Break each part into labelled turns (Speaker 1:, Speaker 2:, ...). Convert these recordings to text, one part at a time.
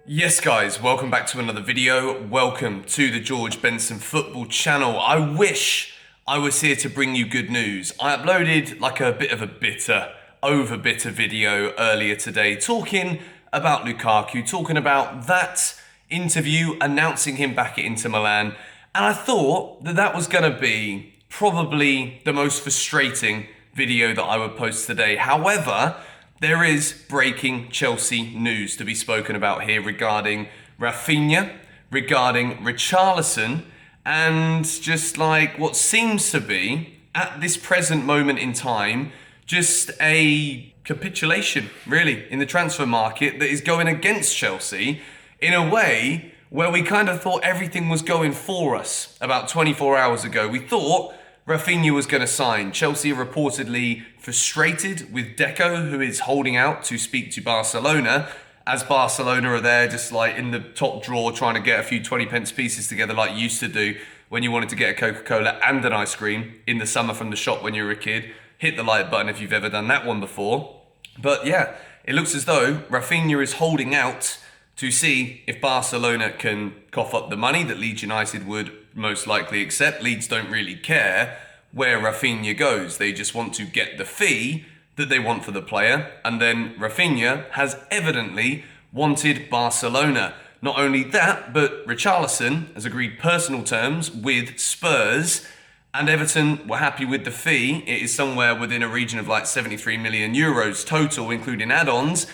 Speaker 1: Yes guys, welcome back to another video. Welcome to the George Benson Football channel. I wish I was here to bring you good news. I uploaded like a bit of a bitter video earlier today talking about Lukaku, talking about that interview announcing him back at Inter Milan. And I thought that that was going to be probably the most frustrating video that I would post today. However, there is breaking Chelsea news to be spoken about here regarding Rafinha, regarding RICHARLISON, and just like what seems to be, at this present moment in time, just a capitulation, really, in the transfer market that is going against Chelsea in a way where we kind of thought everything was going for us about 24 hours ago. We thought Rafinha was going to sign. Chelsea are reportedly frustrated with Deco, who is holding out to speak to Barcelona, as Barcelona are there just like in the top drawer trying to get a few 20 pence pieces together like you used to do when you wanted to get a Coca-Cola and an ice cream in the summer from the shop when you were a kid. Hit the like button if you've ever done that one before. But yeah, it looks as though Rafinha is holding out to see if Barcelona can cough up the money that Leeds United would most likely accept. Leeds don't really care where Rafinha goes. They just want to get the fee that they want for the player. And then Rafinha has evidently wanted Barcelona. Not only that, but Richarlison has agreed personal terms with Spurs, and Everton were happy with the fee. It is somewhere within a region of like 73 million euros total, including add-ons.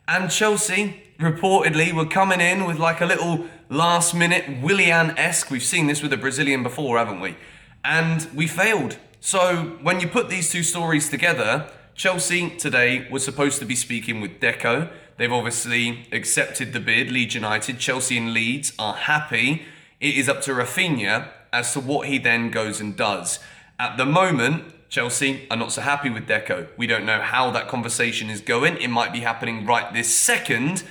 Speaker 1: And Chelsea reportedly were coming in with like a little last minute Willian-esque. We've seen this with a Brazilian before, haven't we? And we failed. So when you put these two stories together, Chelsea today was supposed to be speaking with Deco. They've obviously accepted the bid. Leeds United, Chelsea and Leeds are happy. It is up to Rafinha as to what he then goes and does. At the moment, Chelsea are not so happy with Deco. We don't know how that conversation is going. It might be happening right this second,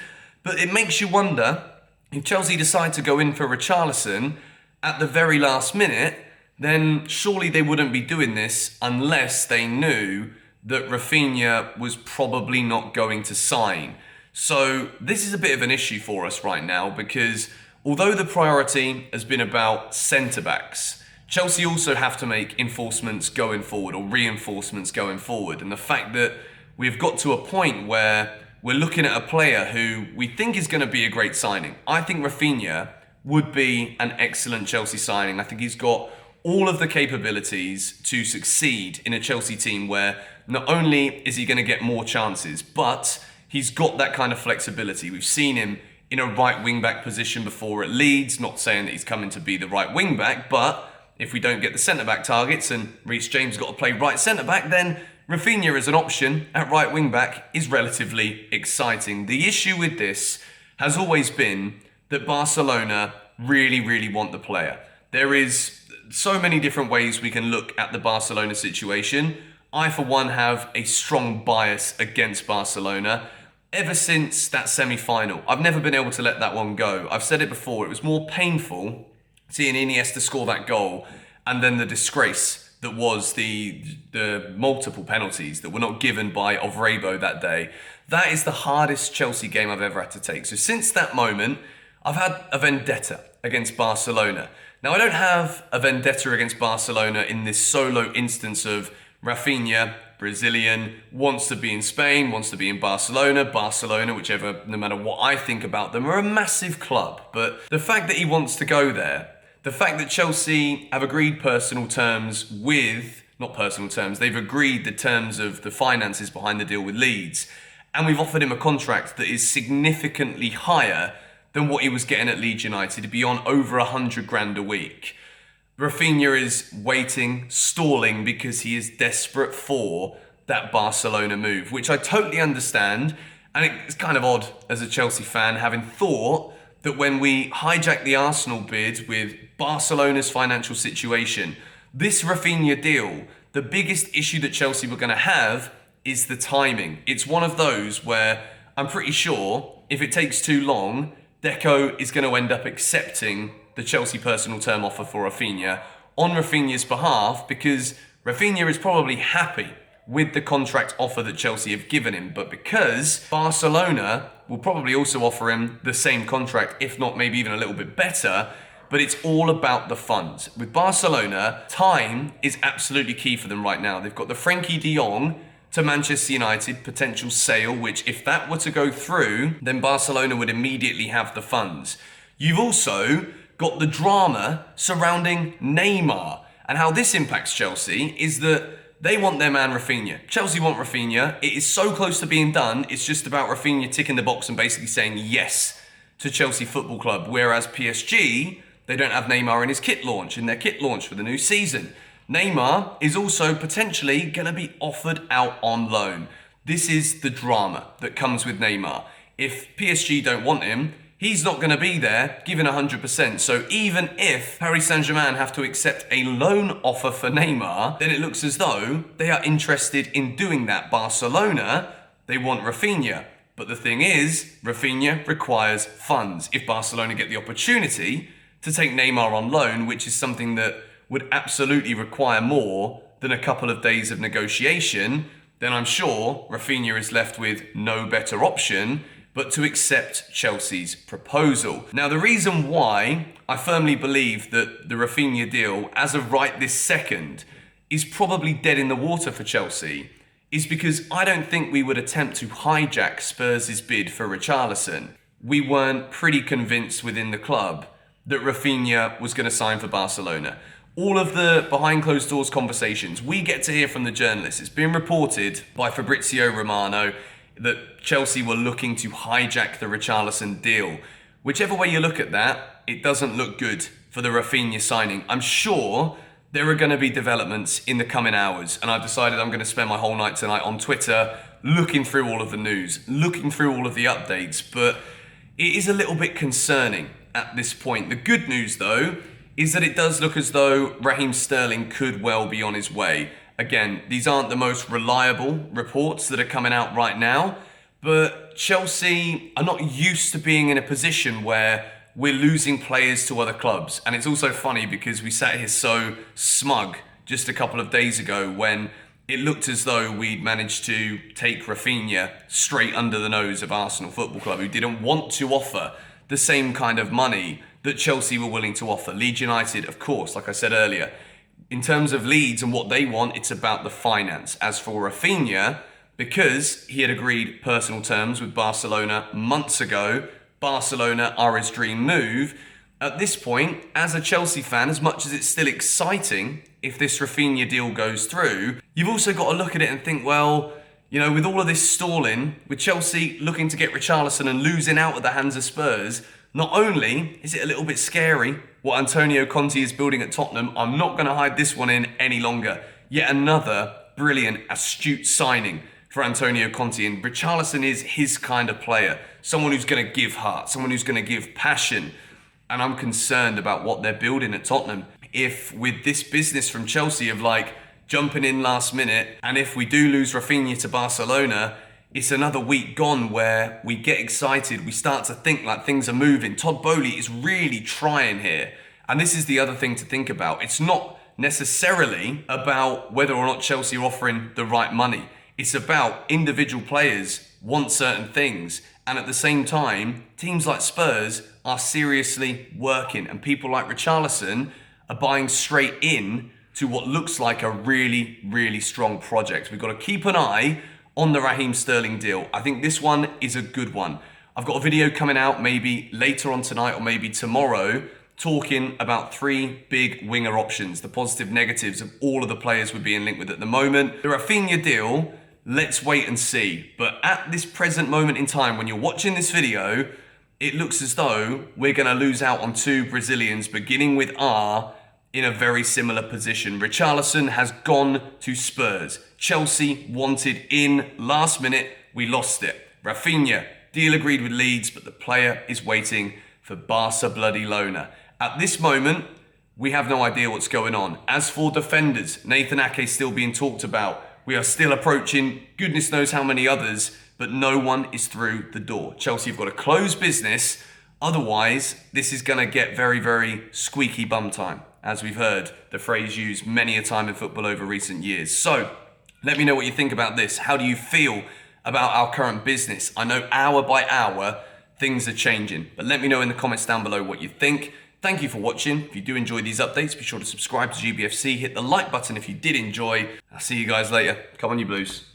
Speaker 1: but it makes you wonder if Chelsea decide to go in for Richarlison at the very last minute, then surely they wouldn't be doing this unless they knew that Rafinha was probably not going to sign. So this is a bit of an issue for us right now because although the priority has been about centre-backs, Chelsea also have to make enforcements going forward or reinforcements going forward. And the fact that we've got to a point where we're looking at a player who we think is going to be a great signing. I think Rafinha would be an excellent Chelsea signing. I think he's got all of the capabilities to succeed in a Chelsea team where not only is he going to get more chances, but he's got that kind of flexibility. We've seen him in a right wing-back position before at Leeds, not saying that he's coming to be the right wing-back, but if we don't get the centre-back targets and Reece James got to play right centre-back, then Rafinha as an option at right wing-back is relatively exciting. The issue with this has always been that Barcelona really want the player. There is so many different ways we can look at the Barcelona situation. I, for one, have a strong bias against Barcelona. Ever since that semi-final, I've never been able to let that one go. I've said it before, it was more painful seeing Iniesta score that goal and then the disgrace that was the multiple penalties that were not given by Ovrebo that day. That is the hardest Chelsea game I've ever had to take. So since that moment, I've had a vendetta against Barcelona. Now, I don't have a vendetta against Barcelona in this solo instance of Rafinha, Brazilian, wants to be in Spain, wants to be in Barcelona, whichever, no matter what I think about them, are a massive club. But the fact that he wants to go there, the fact that Chelsea have agreed personal terms with, not personal terms, they've agreed the terms of the finances behind the deal with Leeds, and we've offered him a contract that is significantly higher than what he was getting at Leeds United, to be on over 100 grand a week. Rafinha is waiting, stalling, because he is desperate for that Barcelona move, which I totally understand. And it's kind of odd as a Chelsea fan, having thought that when we hijacked the Arsenal bid with Barcelona's financial situation, this Rafinha deal, the biggest issue that Chelsea were going to have is the timing. It's one of those where I'm pretty sure if it takes too long, Deco is going to end up accepting the Chelsea personal term offer for Rafinha on Rafinha's behalf, because Rafinha is probably happy with the contract offer that Chelsea have given him. But because Barcelona will probably also offer him the same contract, if not maybe even a little bit better. But it's all about the funds. With Barcelona, time is absolutely key for them right now. They've got the Frenkie de Jong to Manchester United potential sale, which if that were to go through, then Barcelona would immediately have the funds. You've also got the drama surrounding Neymar. And how this impacts Chelsea is that they want their man Rafinha. Chelsea want Rafinha. It is so close to being done. It's just about Rafinha ticking the box and basically saying yes to Chelsea Football Club. Whereas PSG, they don't have Neymar in their kit launch for the new season. Neymar is also potentially going to be offered out on loan. This is the drama that comes with Neymar. If PSG don't want him, he's not going to be there given 100%. So even if Paris Saint-Germain have to accept a loan offer for Neymar, then it looks as though they are interested in doing that. Barcelona, they want Rafinha. But the thing is, Rafinha requires funds. If Barcelona get the opportunity to take Neymar on loan, which is something that would absolutely require more than a couple of days of negotiation, then I'm sure Rafinha is left with no better option but to accept Chelsea's proposal. Now, the reason why I firmly believe that the Rafinha deal, as of right this second, is probably dead in the water for Chelsea is because I don't think we would attempt to hijack Spurs' bid for Richarlison. We weren't pretty convinced within the club that Rafinha was going to sign for Barcelona. All of the behind closed doors conversations we get to hear from the journalists, it's been reported by Fabrizio Romano that Chelsea were looking to hijack the Richarlison deal. Whichever way you look at that, it doesn't look good for the Rafinha signing. I'm sure there are going to be developments in the coming hours, and I've decided I'm going to spend my whole night tonight on Twitter looking through all of the news, looking through all of the updates, but it is a little bit concerning at this point. The good news, though, is that it does look as though Raheem Sterling could well be on his way. Again, these aren't the most reliable reports that are coming out right now, but Chelsea are not used to being in a position where we're losing players to other clubs. And it's also funny because we sat here so smug just a couple of days ago when it looked as though we'd managed to take Rafinha straight under the nose of Arsenal Football Club, who didn't want to offer the same kind of money that Chelsea were willing to offer. Leeds United, of course, like I said earlier, in terms of Leeds and what they want, it's about the finance. As for Rafinha, because he had agreed personal terms with Barcelona months ago, Barcelona are his dream move. At this point, as a Chelsea fan, as much as it's still exciting if this Rafinha deal goes through, you've also got to look at it and think, well, you know, with all of this stalling, with Chelsea looking to get Richarlison and losing out at the hands of Spurs, not only is it a little bit scary what Antonio Conte is building at Tottenham, I'm not going to hide this one in any longer. Yet another brilliant, astute signing for Antonio Conte, and Richarlison is his kind of player. Someone who's going to give heart, someone who's going to give passion. And I'm concerned about what they're building at Tottenham. If with this business from Chelsea of like jumping in last minute, and if we do lose Rafinha to Barcelona, it's another week gone where we get excited, we start to think like things are moving. Todd Boehly is really trying here. And this is the other thing to think about. It's not necessarily about whether or not Chelsea are offering the right money. It's about individual players want certain things. And at the same time, teams like Spurs are seriously working, and people like Richarlison are buying straight in to what looks like a really, really strong project. We've got to keep an eye on the Raheem Sterling deal. I think this one is a good one. I've got a video coming out maybe later on tonight or maybe tomorrow talking about 3 big winger options, the positive negatives of all of the players we're being linked with at the moment. The Rafinha deal, let's wait and see. But at this present moment in time, when you're watching this video, it looks as though we're going to lose out on 2 Brazilians, beginning with R, in a very similar position. Richarlison has gone to Spurs. Chelsea wanted in last minute. We lost it. Rafinha, deal agreed with Leeds, but the player is waiting for Barca bloody loaner. At this moment, we have no idea what's going on. As for defenders, Nathan Ake still being talked about. We are still approaching goodness knows how many others, but no one is through the door. Chelsea have got to close business. Otherwise, this is going to get very, very squeaky bum time, as we've heard the phrase used many a time in football over recent years. So let me know what you think about this. How do you feel about our current business. I know hour by hour, things are changing, but let me know in the comments down below what you think. Thank you for watching. If you do enjoy these updates, be sure to subscribe to GBFC, hit the like button if you did enjoy. I'll see you guys later. Come on, you Blues.